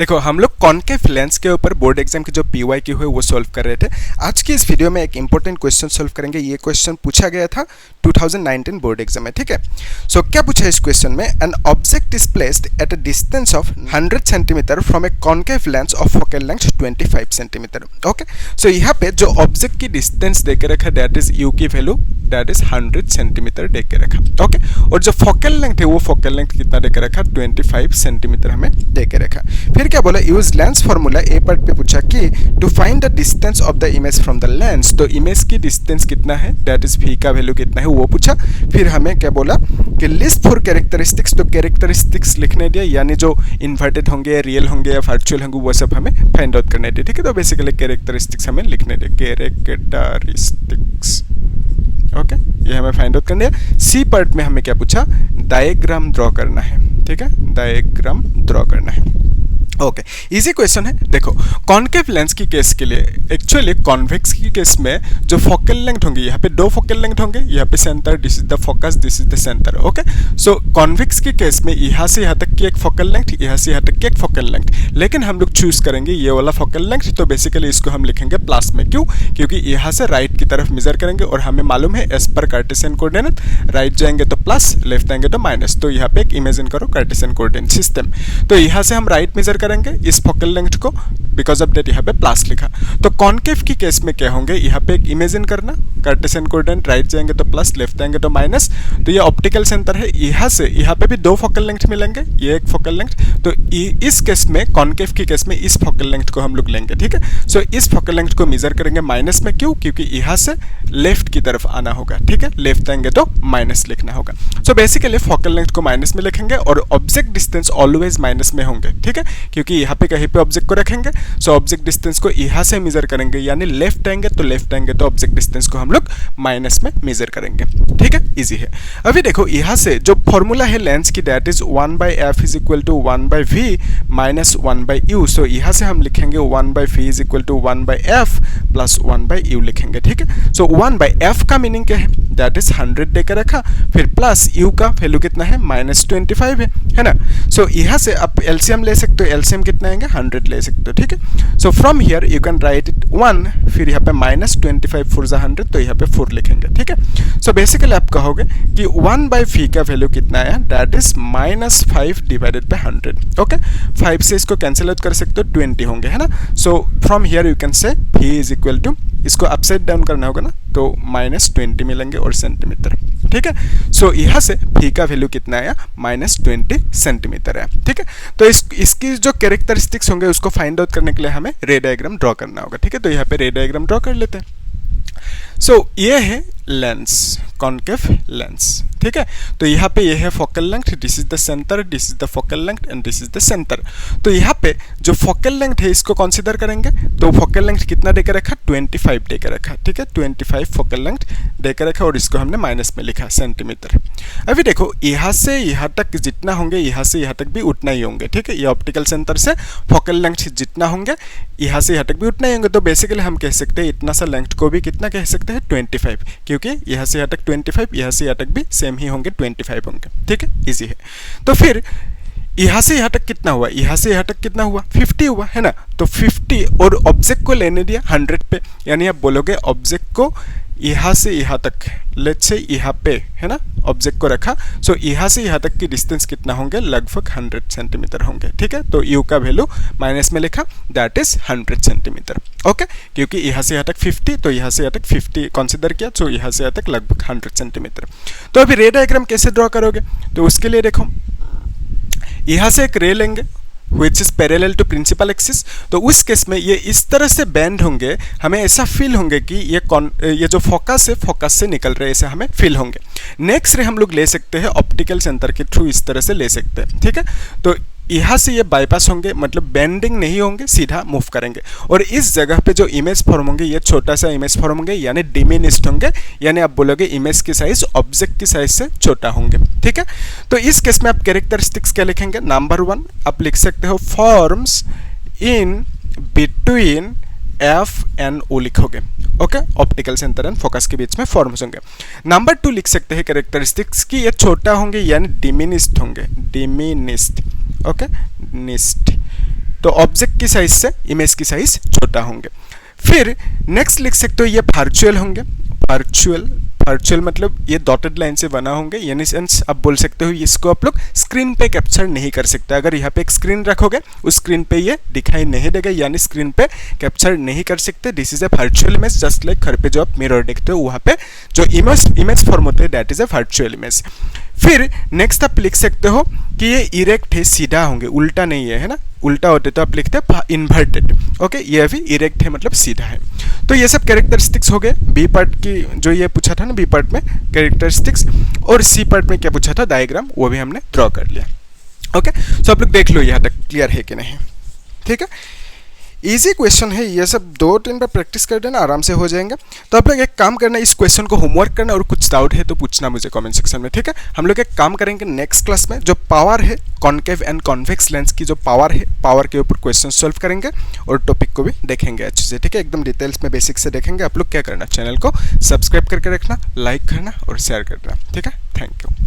देखो हम लोग कॉनकेव लेंस के ऊपर बोर्ड एग्जाम की जो PYQ हुए वो सॉल्व कर रहे थे। आज की इस वीडियो में एक इंपॉर्टेंट क्वेश्चन सॉल्व करेंगे। ये क्वेश्चन पूछा गया था 2019 बोर्ड एग्जाम में, ठीक है। सो क्या पूछा इस क्वेश्चन में, an object is placed at a distance of 100 centimetre from a concave lens of focal length 25 centimetre. Okay, so यहाँ पे जो ऑब्जेक्ट की डिस्टेंस दे के रखा दैट इज यू की वैल्यू दैट इज 100 सेंटीमीटर दे के रखा। ओके, और जो फोकल लेंथ है वो फोकल लेंथ कितना दे के रखा, 25 सेंटीमीटर हमें दे के रखा। फिर क्या बोला, use lens formula. A part पे पूछा कि to find the distance of the image from the lens, तो इमेज की डिस्टेंस कितना है दैट इज v का वैल्यू कितना है वो पूछा। फिर हमें क्या बोला कि लिस्ट फॉर कैरेक्टरिस्टिक्स, तो कैरेक्टरिस्टिक्स लिखने दिया, यानी जो इन्वर्टेड होंगे, रियल होंगे या वर्चुअल होंगे वो सब हमें फाइंड आउट करने दिए, ठीक है। तो बेसिकली कैरेक्टरिस्टिक्स हमें लिखने दिए, कैरेक्टरिस्टिक्स। ओके, ये हमें फाइंड आउट करना है। सी पार्ट में हमें क्या पूछा, डायग्राम ड्रॉ करना है, ठीक है, डायग्राम ड्रॉ करना है। ओके, इजी क्वेश्चन है। देखो कॉनकेव लेंस की केस के लिए, एक्चुअली कॉन्वेक्स की केस में जो फोकल लेंथ होंगे, यहाँ पे दो फोकल लेंथ होंगे, यहाँ पे centre, this is the focus, this is the centre. Okay, so convex की केस में यहाँ से यहाँ तक की एक फोकल लेंथ, यहाँ से यहाँ तक की एक फोकल लेंथ, लेकिन हम लोग चूज करेंगे ये वाला फोकल लेंथ। तो बेसिकली इसको हम लिखेंगे प्लस में। क्यों? क्योंकि यहाँ से राइट की तरफ मेजर करेंगे और हमें मालूम है as per Cartesian coordinate, right जाएंगे तो प्लस, लेफ्ट जाएंगे तो माइनस। तो यहाँ पे एक इमेजिन करो कार्टेशियन कोऑर्डिनेट सिस्टम। तो यहाँ से हम राइट मेजर करेंगे इस फोकल लेंथ को, बिकॉज ऑफ दैट यहाँ पे प्लस लिखा। तो कॉनकेव की केस में क्या होंगे, यहाँ पे एक इमेजिन करना, कार्टेशियन कोऑर्डिनेट, राइट जाएंगे तो प्लस, लेफ्ट जाएंगे तो माइनस। तो ये ऑप्टिकल सेंटर है, यहाँ से यहाँ पे भी दो फोकल लेंथ मिलेंगे, ये एक फोकल लेंथ। तो इस केस में, कॉनकेव की केस में इस फोकल लेंथ को हम लोग लेंगे, ठीक है। सो इस फोकल लेंथ को मेजर करेंगे माइनस में। क्यों? क्योंकि यहाँ से लेफ्ट की तरफ आना होगा, ठीक है, लेफ्ट जाएंगे तो माइनस लिखना होगा। सो बेसिकली फोकल लेंथ को माइनस में लिखेंगे और ऑब्जेक्ट डिस्टेंस ऑलवेज माइनस में होंगे, ठीक है, क्योंकि यहाँ पे कहीं पे ऑब्जेक्ट को रखेंगे। सो ऑब्जेक्ट डिस्टेंस को यहाँ से मेजर करेंगे, यानी लेफ्ट आएंगे तो लेफ्ट आएंगे तो ऑब्जेक्ट डिस्टेंस को हम लोग माइनस में मेजर करेंगे, ठीक है, इजी है। अभी देखो यहाँ से जो फॉर्मूला है लेंस की that is 1/f is equal to 1/v minus 1/u। So यहाँ से हम लिखेंगे 1/v is equal to 1/f plus 1/u लिखेंगे, ठीक है। सो 1/f का मीनिंग क्या है, दैट इज 100 देकर रखा, फिर प्लस u का वैल्यू कितना है, -25 है ना। सो यहाँ से आप एलसीएम ले सकते हो, एलसीएम कितना आएंगे, 100 ले सकते हो, ठीक है। सो from here you can write it 1, फिर यहाँ पे -25 4 100, तो यहाँ पे 4 लिखेंगे, ठीक है। सो बेसिकली आप कहोगे कि 1/v का वैल्यू कितना है, that is -5 divided by 100। Okay, 5 से इसको कैंसिल आउट कर सकते हो, 20 होंगे, है ना। So from here you can say v is equal to, इसको अपसाइड डाउन करना होगा ना, तो -20 मिलेंगे और सेंटीमीटर, ठीक है। सो यहाँ से v का वैल्यू कितना आया, -20 सेंटीमीटर है, ठीक है। तो इसकी जो कैरेक्टरिस्टिक्स होंगे उसको फाइंड आउट करने के लिए हमें रे डायग्राम ड्रॉ करना होगा, ठीक है। तो यहाँ पे रे डायग्राम ड्रॉ कर लेते हैं। सो ये है लेंस, कॉनकेव लेंस, ठीक है। तो यहाँ पे ये है focal length, this is the centre, this is the focal length and this is the centre. तो यहाँ पे जो फोकल लेंथ है इसको कंसीडर करेंगे। तो फोकल लेंथ कितना देकर रखा, 25 देकर रखा, ठीक है, 25 फोकल लेंथ देकर रखा और इसको हमने माइनस में लिखा, सेंटीमीटर। अभी देखो यहाँ से यहाँ तक जितना होंगे, यहाँ से यहाँ तक भी उतना ही होंगे, ठीक है। ये ऑप्टिकल सेंटर से फोकल लेंथ जितना होंगे, यहाँ से यहाँ तक भी उतना ही होंगे। तो बेसिकली हम कह सकते हैं इतना सा लेंथ को भी कितना कह सकते हैं, 25, क्योंकि यहाँ से यहाँ तक 25, यहाँ से यहाँ तक भी सेम ही होंगे, 25 होंगे, ठीक है, इजी है। तो फिर यहाँ से यहाँ तक कितना हुआ, यहाँ से यहाँ तक कितना हुआ, 50 हुआ, है ना। तो 50 और ऑब्जेक्ट को लेने दिया 100 पे, यानी आप बोलोगे ऑब्जेक्ट को यहाँ से यहाँ तक, लेट्स से यहाँ पे, है ना, ऑब्जेक्ट को रखा। सो यहाँ से यहाँ तक की डिस्टेंस कितना होंगे, लगभग 100 सेंटीमीटर होंगे, ठीक है। तो u का वैल्यू माइनस में लिखा, दैट इज 100 सेंटीमीटर। ओके, क्योंकि यहाँ से यहाँ तक 50, तो यहाँ से यहाँ तक 50 कंसीडर किया, तो यहाँ से यहाँ तक लगभग 100 सेंटीमीटर। तो अभी रे डायग्राम कैसे ड्रॉ करोगे, तो उसके लिए देखो यहाँ से एक रे लेंगे which is parallel to principal axis। तो उस केस में ये इस तरह से बेंड होंगे, हमें ऐसा फील होंगे कि ये जो फोकस है, फोकस से निकल रहे, ऐसे हमें फील होंगे। नेक्स्ट रे हम लोग ले सकते हैं ऑप्टिकल सेंटर के थ्रू, इस तरह से ले सकते हैं, ठीक है। तो यहाँ से ये बाईपास होंगे, मतलब बेंडिंग नहीं होंगे, सीधा मूव करेंगे। और इस जगह पे जो इमेज फॉर्म होंगे, ये छोटा सा इमेज फॉर्म होंगे, यानी डिमिनिश्ड होंगे, यानी आप बोलोगे इमेज की साइज ऑब्जेक्ट की साइज से छोटा होंगे, ठीक है। तो इस केस में आप कैरेक्टरिस्टिक्स क्या लिखेंगे, नंबर 1 आप लिख सकते हो forms in between F and O लिखोगे, okay, optical centre and focus के बीच में फॉर्म्स होंगे। नंबर 2 लिख सकते हैं कैरेक्टरिस्टिक्स की ये छोटा होंगे, यानी डिमिनिश्ड होंगे, डिमिनिश्ड, ओके, निस्ट। तो ऑब्जेक्ट की साइज से इमेज की साइज छोटा होंगे। फिर नेक्स्ट लिख सकते हो ये वर्चुअल होंगे, वर्चुअल मतलब ये डॉटेड लाइन से बना होंगे, यानी सेंस आप बोल सकते हो इसको आप लोग स्क्रीन पे कैप्चर नहीं कर सकते। अगर यहाँ पे एक स्क्रीन रखोगे उस स्क्रीन पे ये दिखाई नहीं देगा, यानी स्क्रीन पे कैप्चर नहीं कर सकते। This is a virtual image, just like घर पे जो आप मिरर देखते हो वहाँ पे जो इमेज फॉर्म होते हैं that is a virtual image. फिर नेक्स्ट आप लिख सकते हो कि ये इरेक्ट है, सीधा होंगे, उल्टा नहीं है ना, उल्टा होते तो आप लिखते हैं इन्वर्टेड। ओके, ये अभी इरेक्ट है मतलब सीधा है। तो ये सब कैरेक्टरिस्टिक्स हो गए बी पार्ट की, जो ये पूछा था ना बी पार्ट में कैरेक्टरिस्टिक्स, और सी पार्ट में क्या पूछा था डायग्राम, वो भी हमने ड्रॉ कर लिया। ओके, सो आप लोग देख लो यहाँ तक क्लियर है कि नहीं। ठीक है, इजी क्वेश्चन है, ये सब 2-3 बार प्रैक्टिस कर देना, आराम से हो जाएंगे। तो आप लोग एक काम करना, इस क्वेश्चन को होमवर्क करना, और कुछ डाउट है तो पूछना मुझे कमेंट सेक्शन में। ठीक है, हम लोग एक काम करेंगे नेक्स्ट क्लास में, जो पावर है कॉन्केव एंड कॉन्वेक्स लेंस की जो पावर है, पावर के ऊपर क्वेश्चन सॉल्व करेंगे और टॉपिक को भी देखेंगे अच्छे से। ठीक है, एकदम डिटेल्स में बेसिक से देखेंगे। आप लोग क्या करना, चैनल को सब्सक्राइब करके रखना, लाइक करना और शेयर करना। ठीक है, थैंक यू।